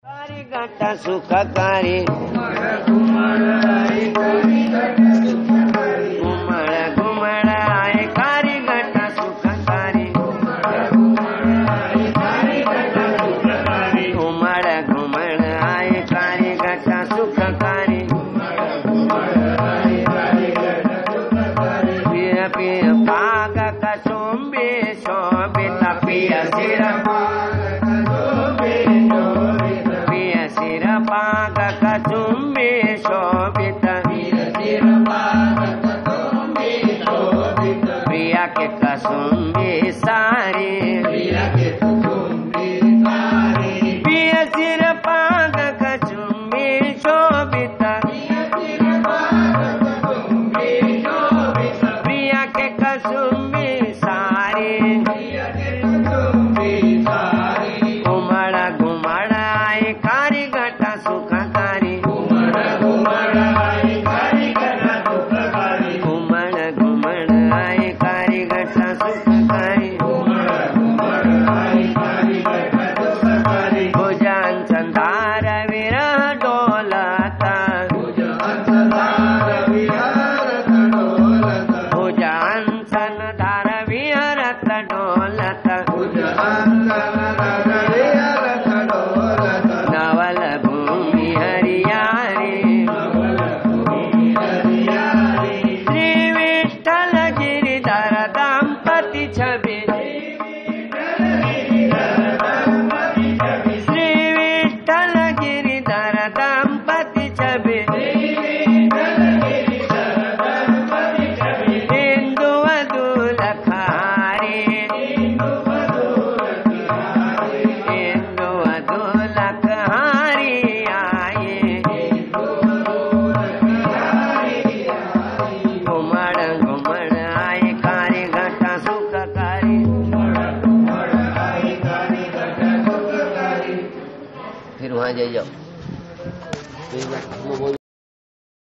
कारी घटा सुखकारी घुमड़ घुमड़ आए कारी घटा सुखकारी घुमड़ घुमड़ आए कारी घटा सुखकारी पिय पिय पाग कसुम्बे शोभित पिय सिर पाग कचुम्बे शोभित प्रिया के कसुम्बे सारे प्रिय सिर पाग कचुम्बे शोभित प्रिया के कसुम्बे सारे घुमड़ घुमड़ आए कारी घटा सुखकारी घुमड़ घुमड़ आए कारी घटा सुखकारी भुजन संधार विरह डोलता भुजन संधार विहरत डोलता नवल भूमि हरियारी श्री विठ्ठल गिरिधर दंपति छवि श्री विठ्ठल गिरिधर दंपति छवि हिंदू वधू लखारी हिंदू वधू लखारी आए घुमड़ घुमड़ आए कारी घटा सुखकारी फिर वहाँ जाइए